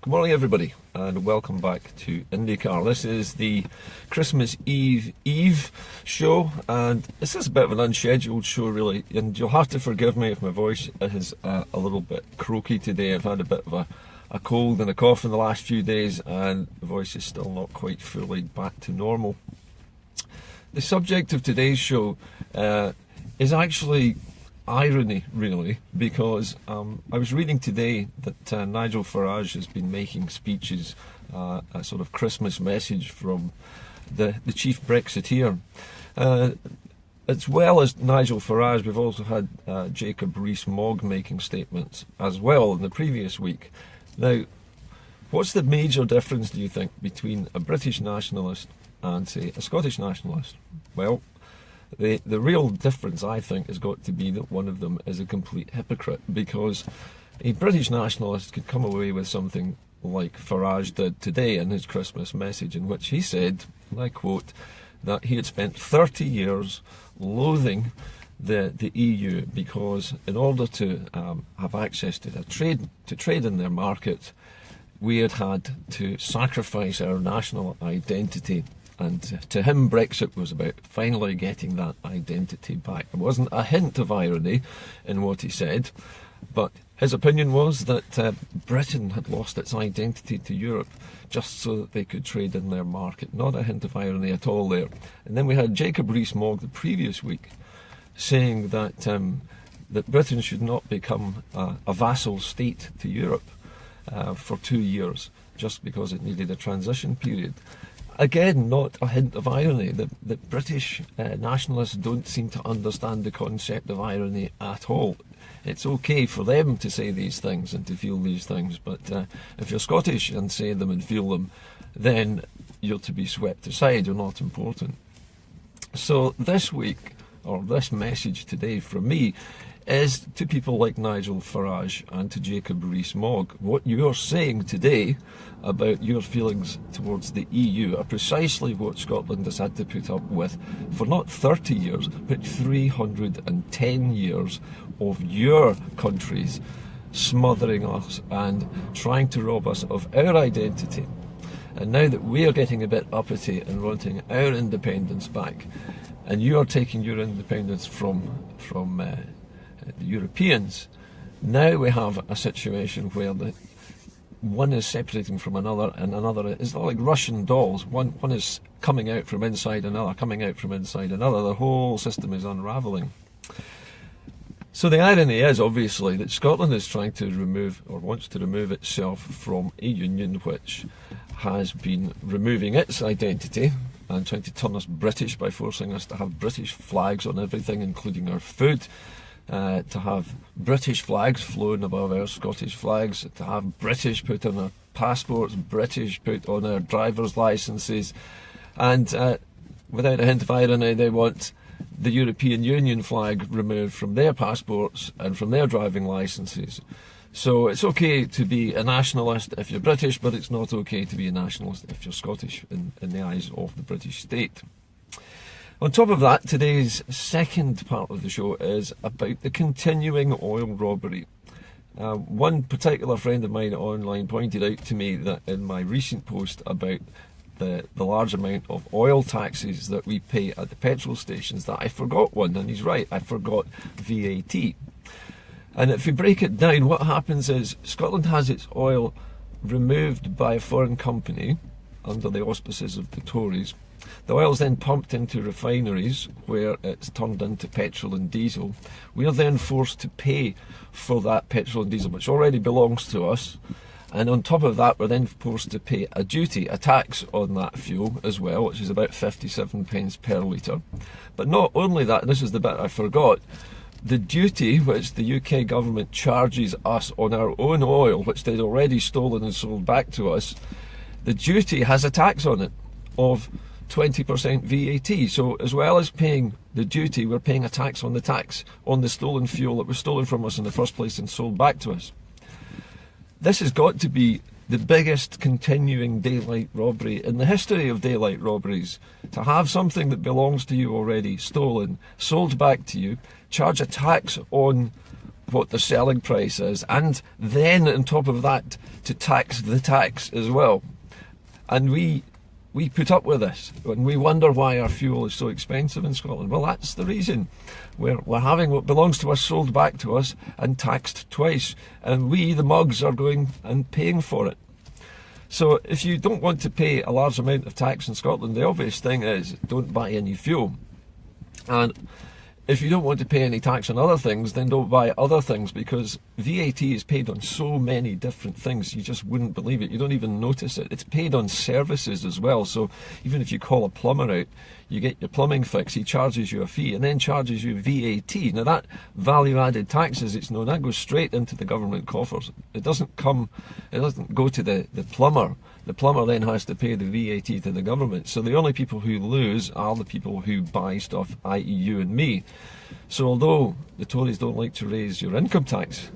Good morning, everybody, and welcome back to Indycar. This is the Christmas Eve show, and this is a bit of an unscheduled show, really, and you'll have to forgive me if my voice is a little bit croaky today. I've had a bit of a cold and a cough in the last few days, and the voice is still not quite fully back to normal. The subject of today's show is actually irony, really, because I was reading today that Nigel Farage has been making speeches, a sort of Christmas message from the chief Brexiteer. As well as Nigel Farage, we've also had Jacob Rees-Mogg making statements as well in the previous week. Now, what's the major difference, do you think, between a British nationalist and, say, a Scottish nationalist? Well, the real difference, I think, has got to be that one of them is a complete hypocrite, because a British nationalist could come away with something like Farage did today in his Christmas message, in which he said, and I quote, that he had spent 30 years loathing the EU because in order to have access to trade in their market, we had to sacrifice our national identity. And to him, Brexit was about finally getting that identity back. There wasn't a hint of irony in what he said, but his opinion was that Britain had lost its identity to Europe just so that they could trade in their market. Not a hint of irony at all there. And then we had Jacob Rees-Mogg the previous week saying that that Britain should not become a vassal state to Europe for 2 years just because it needed a transition period. Again, not a hint of irony. The British nationalists don't seem to understand the concept of irony at all. It's okay for them to say these things and to feel these things, but if you're Scottish and say them and feel them, then you're to be swept aside. You're not important. So this week, or this message today from me, is to people like Nigel Farage and to Jacob Rees-Mogg. What you're saying today about your feelings towards the EU are precisely what Scotland has had to put up with for not 30 years, but 310 years of your countries smothering us and trying to rob us of our identity. And now that we are getting a bit uppity and wanting our independence back, and you are taking your independence from the Europeans, now we have a situation where one is separating from another, and another is like Russian dolls. One is coming out from inside another, coming out from inside another. The whole system is unravelling. So the irony is, obviously, that Scotland is trying to remove, or wants to remove itself from a union which has been removing its identity and trying to turn us British by forcing us to have British flags on everything, including our food. To have British flags flown above our Scottish flags, to have British put on our passports, British put on our driver's licences, and without a hint of irony, they want the European Union flag removed from their passports and from their driving licences. So it's okay to be a nationalist if you're British, but it's not okay to be a nationalist if you're Scottish in the eyes of the British state. On top of that, today's second part of the show is about the continuing oil robbery. One particular friend of mine online pointed out to me that in my recent post about the large amount of oil taxes that we pay at the petrol stations, that I forgot one, and he's right, I forgot VAT. And if we break it down, what happens is Scotland has its oil removed by a foreign company under the auspices of the Tories. The oil is then pumped into refineries where it's turned into petrol and diesel. We are then forced to pay for that petrol and diesel, which already belongs to us. And on top of that, we're then forced to pay a duty, a tax on that fuel as well, which is about 57 pence per litre. But not only that, and this is the bit I forgot, the duty which the UK government charges us on our own oil, which they'd already stolen and sold back to us, the duty has a tax on it of 20% VAT. So as well as paying the duty, we're paying a tax on the stolen fuel that was stolen from us in the first place and sold back to us. This has got to be the biggest continuing daylight robbery in the history of daylight robberies. To have something that belongs to you already stolen, sold back to you, charge a tax on what the selling price is, and then on top of that to tax the tax as well. And we put up with this, and we wonder why our fuel is so expensive in Scotland. Well, that's the reason. We're having what belongs to us sold back to us and taxed twice, and we, the mugs, are going and paying for it. So if you don't want to pay a large amount of tax in Scotland, the obvious thing is don't buy any fuel. And if you don't want to pay any tax on other things, then don't buy other things, because VAT is paid on so many different things, you just wouldn't believe it. You don't even notice it. It's paid on services as well. So even if you call a plumber out, you get your plumbing fix, he charges you a fee and then charges you VAT. Now that value-added tax, as it's known, that goes straight into the government coffers. It doesn't go to the plumber. The plumber then has to pay the VAT to the government. So the only people who lose are the people who buy stuff, i.e. you and me. So although the Tories don't like to raise your income tax,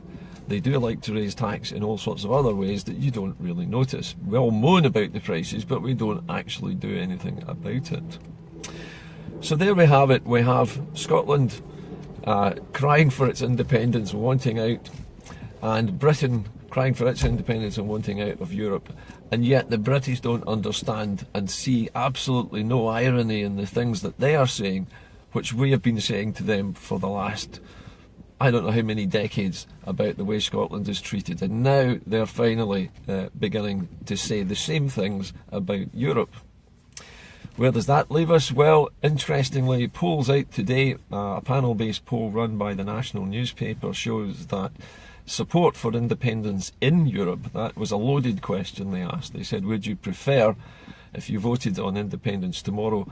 they do like to raise tax in all sorts of other ways that you don't really notice. We all moan about the prices, but we don't actually do anything about it. So there we have it. We have Scotland crying for its independence, wanting out, and Britain crying for its independence and wanting out of Europe. And yet the British don't understand and see absolutely no irony in the things that they are saying, which we have been saying to them for the last, I don't know how many decades, about the way Scotland is treated. And now they're finally beginning to say the same things about Europe. Where does that leave us? Well, interestingly, polls out today, a panel-based poll run by the national newspaper, shows that support for independence in Europe, that was a loaded question they asked. They said, would you prefer, if you voted on independence tomorrow,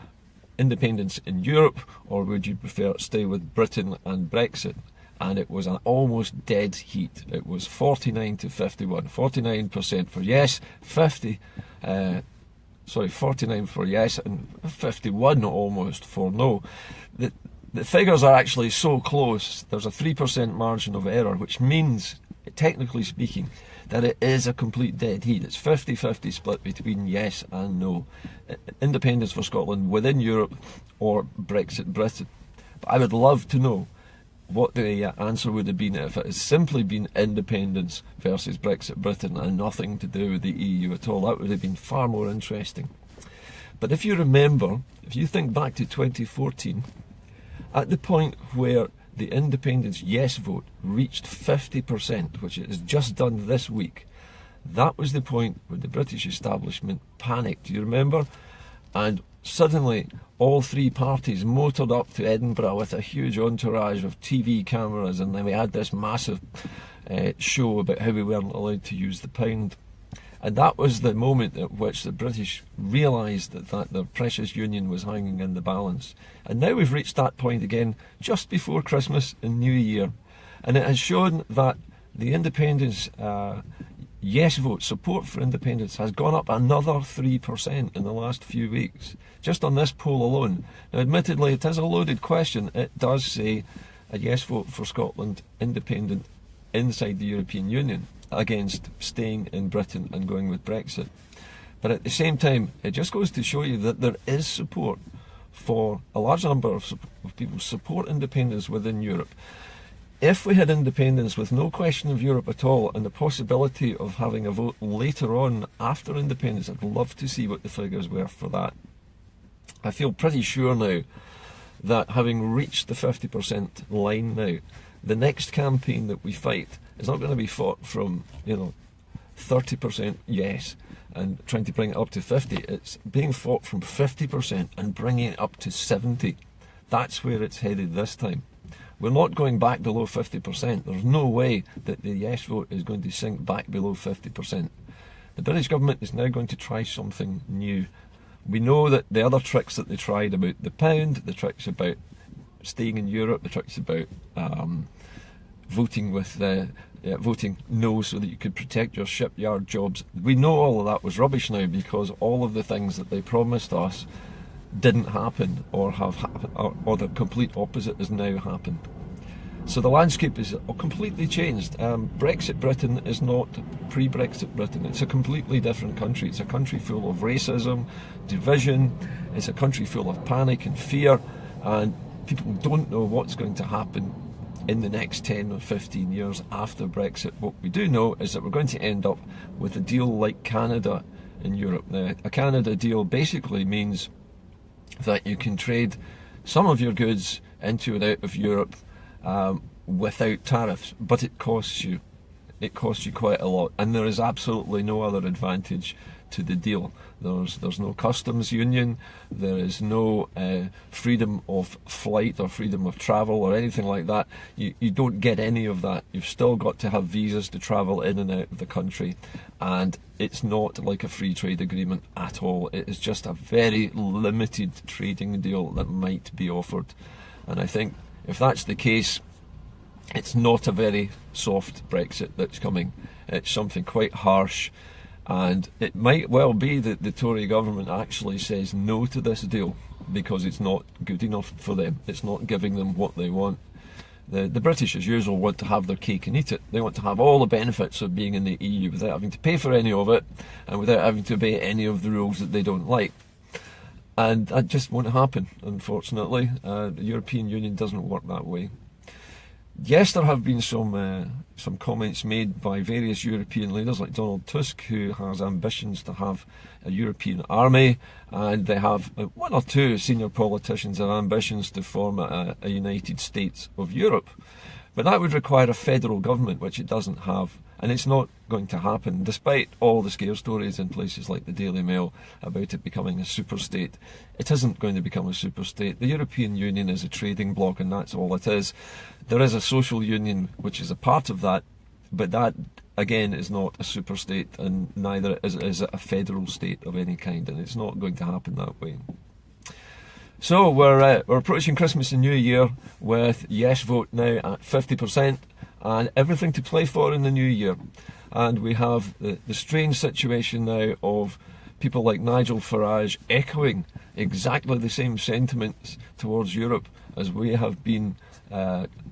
independence in Europe, or would you prefer stay with Britain and Brexit? And it was an almost dead heat. It was 49 to 51. 49% for yes, 49 for yes, and 51 almost for no. The figures are actually so close, there's a 3% margin of error, which means, technically speaking, that it is a complete dead heat. It's 50-50 split between yes and no. Independence for Scotland within Europe or Brexit Britain. But I would love to know what the answer would have been if it had simply been independence versus Brexit Britain and nothing to do with the EU at all. That would have been far more interesting. But if you remember, if you think back to 2014, at the point where the independence yes vote reached 50%, which it has just done this week, that was the point where the British establishment panicked. Do you remember? And suddenly all three parties motored up to Edinburgh with a huge entourage of TV cameras, and then we had this massive show about how we weren't allowed to use the pound. And that was the moment at which the British realised that their precious union was hanging in the balance. And now we've reached that point again just before Christmas and New Year. And it has shown that the independence yes vote, support for independence, has gone up another 3% in the last few weeks, just on this poll alone. Now admittedly it is a loaded question. It does say a yes vote for Scotland independent inside the European Union against staying in Britain and going with Brexit. But at the same time, it just goes to show you that there is support for a large number of people support independence within Europe. If we had independence with no question of Europe at all and the possibility of having a vote later on after independence, I'd love to see what the figures were for that. I feel pretty sure now that having reached the 50% line now, the next campaign that we fight is not going to be fought from, 30% yes and trying to bring it up to 50. It's being fought from 50% and bringing it up to 70. That's where it's headed this time. We're not going back below 50%. There's no way that the yes vote is going to sink back below 50%. The British government is now going to try something new. We know that the other tricks that they tried about the pound, the tricks about staying in Europe, the tricks about voting no so that you could protect your shipyard jobs. We know all of that was rubbish now, because all of the things that they promised us didn't happen or have happened, or the complete opposite has now happened. So the landscape is completely changed. Brexit Britain is not pre-Brexit Britain. It's a completely different country. It's a country full of racism, division. It's a country full of panic and fear, and people don't know what's going to happen in the next 10 or 15 years after Brexit. What we do know is that we're going to end up with a deal like Canada in Europe. Now, a Canada deal basically means that you can trade some of your goods into and out of Europe without tariffs, but it costs you. It costs you quite a lot, and there is absolutely no other advantage to the deal. There's no customs union, there is no freedom of flight or freedom of travel or anything like that. You don't get any of that. You've still got to have visas to travel in and out of the country, and it's not like a free trade agreement at all. It is just a very limited trading deal that might be offered, and I think if that's the case, it's not a very soft Brexit that's coming. It's something quite harsh. And it might well be that the Tory government actually says no to this deal because it's not good enough for them. It's not giving them what they want. The British, as usual, want to have their cake and eat it. They want to have all the benefits of being in the EU without having to pay for any of it and without having to obey any of the rules that they don't like. And that just won't happen, unfortunately. The European Union doesn't work that way. Yes, there have been some comments made by various European leaders like Donald Tusk, who has ambitions to have a European army, and they have one or two senior politicians have ambitions to form a United States of Europe. But that would require a federal government, which it doesn't have, and it's not going to happen, despite all the scare stories in places like the Daily Mail about it becoming a superstate. It isn't going to become a superstate. The European Union is a trading bloc, and that's all it is. There is a social union which is a part of that, but that, again, is not a superstate, and neither is it a federal state of any kind, and it's not going to happen that way. So we're approaching Christmas and New Year with yes vote now at 50% and everything to play for in the new year. And we have the strange situation now of people like Nigel Farage echoing exactly the same sentiments towards Europe as we have been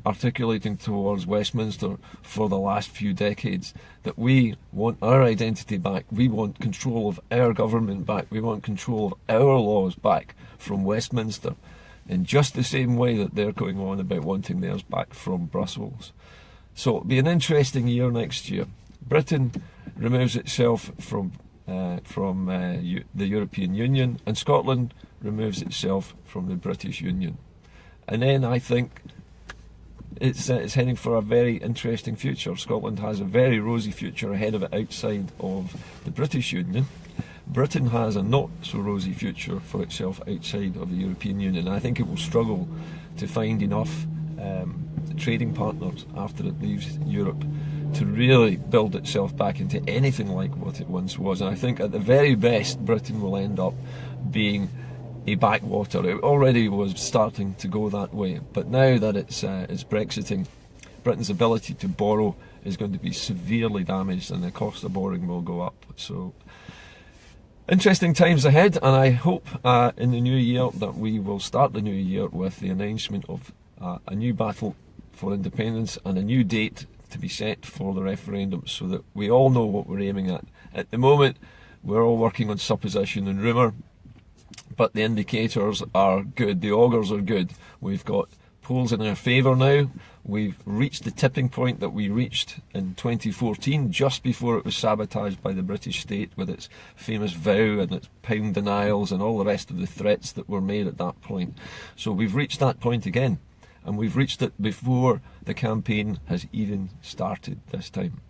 articulating towards Westminster for the last few decades, that we want our identity back, we want control of our government back, we want control of our laws back from Westminster, in just the same way that they're going on about wanting theirs back from Brussels. So it'll be an interesting year next year. Britain removes itself from the European Union, and Scotland removes itself from the British Union. And then I think it's heading for a very interesting future. Scotland has a very rosy future ahead of it outside of the British Union. Britain has a not so rosy future for itself outside of the European Union. I think it will struggle to find enough trading partners after it leaves Europe to really build itself back into anything like what it once was. And I think at the very best, Britain will end up being a backwater. It already was starting to go that way, but now that it's Brexiting, Britain's ability to borrow is going to be severely damaged, and the cost of borrowing will go up. So interesting times ahead, and I hope in the new year that we will start the new year with the announcement of a new battle for independence and a new date to be set for the referendum, so that we all know what we're aiming at. At the moment, we're all working on supposition and rumour, but the indicators are good, the augurs are good. We've got polls in our favour now. We've reached the tipping point that we reached in 2014, just before it was sabotaged by the British state with its famous vow and its pound denials and all the rest of the threats that were made at that point. So we've reached that point again, and we've reached it before the campaign has even started this time.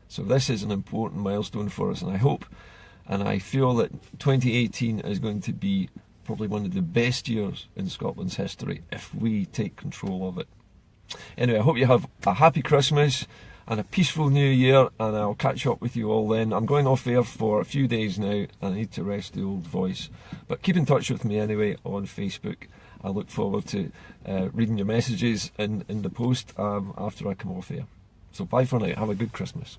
So this is an important milestone for us, and I hope and I feel that 2018 is going to be probably one of the best years in Scotland's history if we take control of it. Anyway, I hope you have a happy Christmas and a peaceful New Year, and I'll catch up with you all then. I'm going off air for a few days now, and I need to rest the old voice. But keep in touch with me anyway on Facebook. I look forward to reading your messages in the post after I come off air. So bye for now. Have a good Christmas.